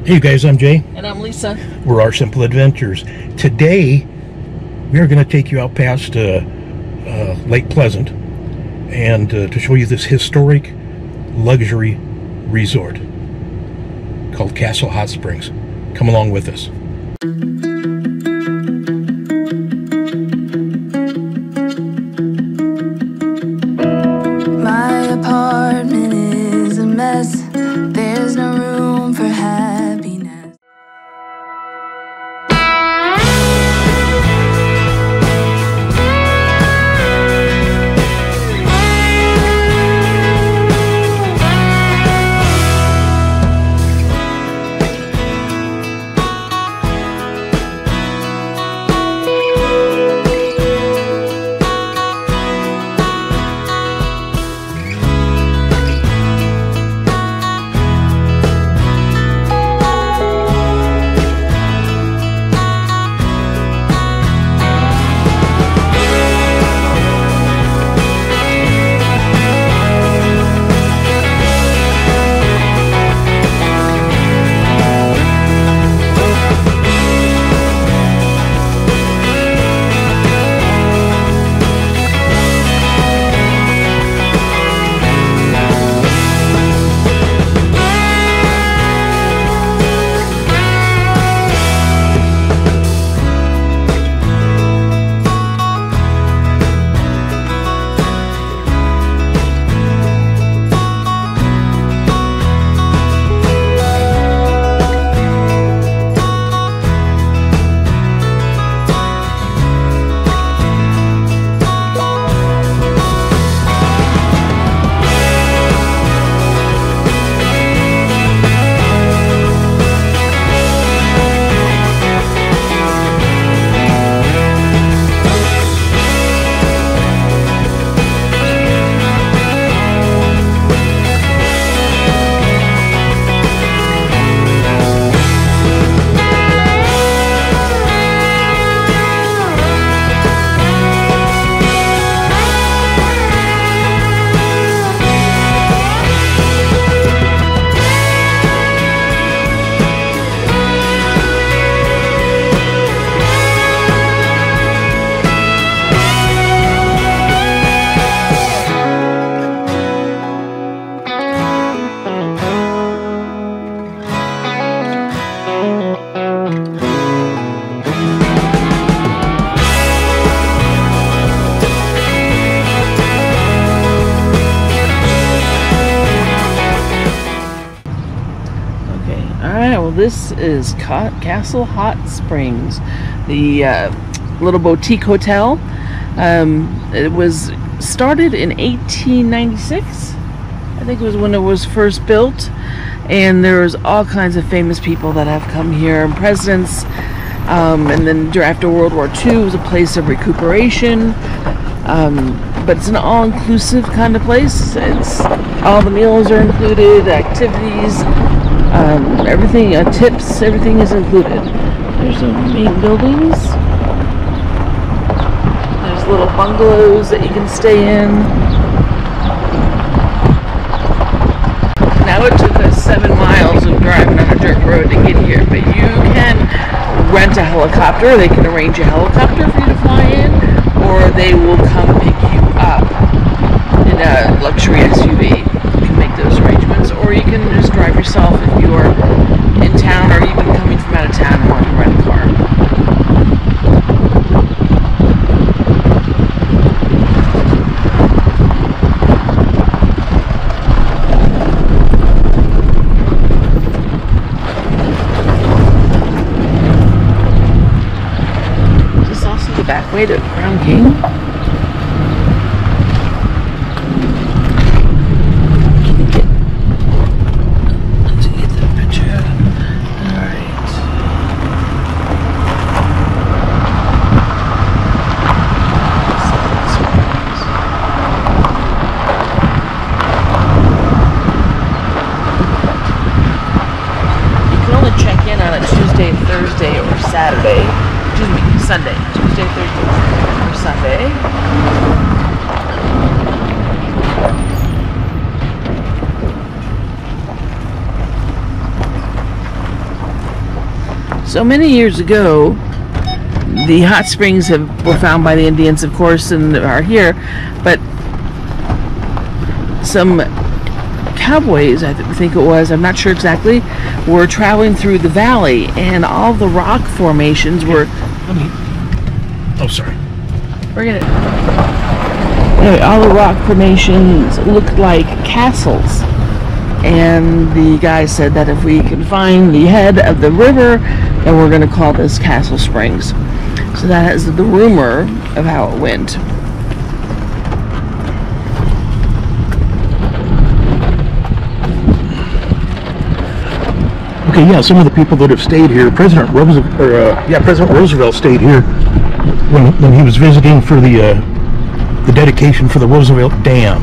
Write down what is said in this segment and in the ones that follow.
Hey you guys, I'm Jay. And I'm Lisa. We're Our Simple Adventures. Today, we are going to take you out past Lake Pleasant and to show you this historic luxury resort called Castle Hot Springs. Come along with us. My apartment is a mess. There's no room for happiness. This is Castle Hot Springs, the little boutique hotel. It was started in 1896. I think it was when it was first built, and there's all kinds of famous people that have come here, presidents, and then after World War II it was a place of recuperation, but it's an all-inclusive kind of place. It's all the meals are included, activities, everything, tips, everything is included. There's the main buildings. There's little bungalows that you can stay in. Now it took us 7 miles of driving on a dirt road to get here, but you can rent a helicopter. They can arrange a helicopter for you to fly in, or they will come pick you up in a luxury SUV. Make those arrangements, or you can just drive yourself if you are in town or even coming from out of town and want to rent a car. This is also the back way to Crown King. Thursday or Saturday, excuse me, Sunday, Tuesday, Thursday, or Sunday. So many years ago, the hot springs were found by the Indians, of course, and are here, but some cowboys, I think it was, I'm not sure exactly, were traveling through the valley, and all the rock formations were... Oh, sorry. Anyway, all the rock formations looked like castles, and the guy said that if we can find the head of the river, then we're going to call this Castle Springs. So that is the rumor of how it went. Okay, yeah, some of the people that have stayed here, President Roosevelt stayed here when he was visiting for the dedication for the Roosevelt Dam.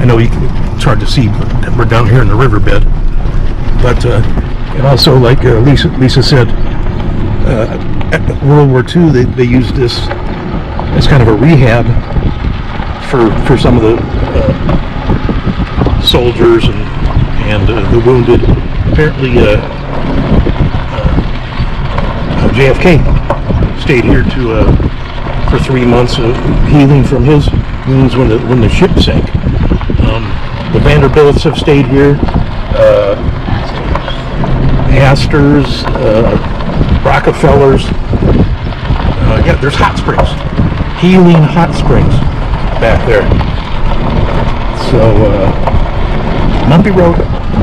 I know it's hard to see, but we're down here in the riverbed. But and also, like Lisa said, at World War II, they used this as kind of a rehab for some of the soldiers and the wounded. Apparently, JFK stayed here for 3 months healing from his wounds when the ship sank. The Vanderbilts have stayed here. Astors, Rockefellers. Yeah, there's hot springs, healing hot springs back there. So bumpy road,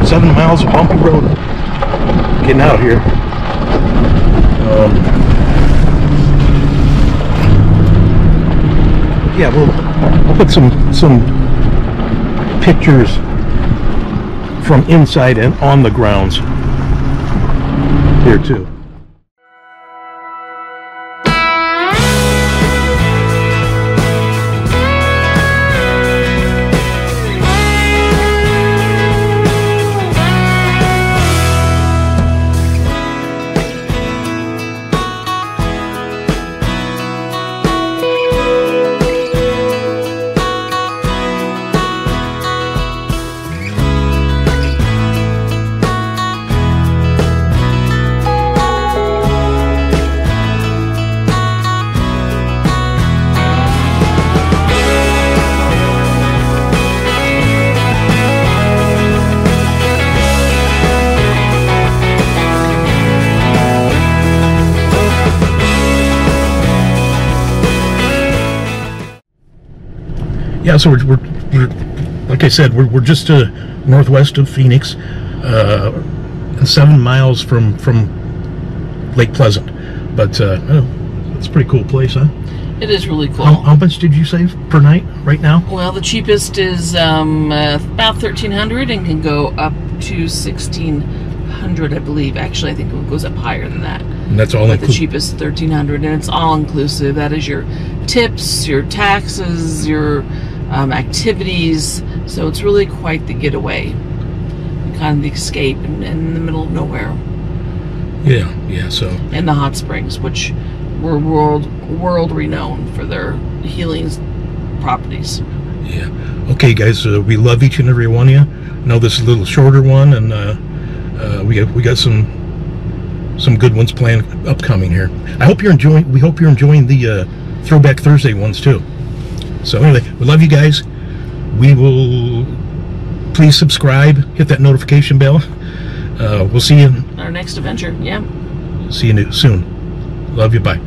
7 miles of bumpy road getting out here. Yeah, we'll put some pictures from inside and on the grounds here too. Yeah, so we're like I said, we're just northwest of Phoenix, and 7 miles from Lake Pleasant. But it's a pretty cool place, huh? It is really cool. How much did you save per night right now? Well, the cheapest is about $1,300 and can go up to $1,600, I believe. Actually, I think it goes up higher than that. And that's all inclusive. The cheapest $1,300, and it's all inclusive. That is your tips, your taxes, your activities. So it's really quite the getaway, kind of the escape in the middle of nowhere. Yeah. So. And the hot springs, which were world renowned for their healing properties. Yeah. Okay, guys, we love each and every one of you. I know this is a little shorter one, and we got some good ones planned upcoming here. We hope you're enjoying the Throwback Thursday ones too. So anyway, we love you guys. We will, please subscribe, hit that notification bell. We'll see you in our next adventure. Yeah. See you soon. Love you. Bye.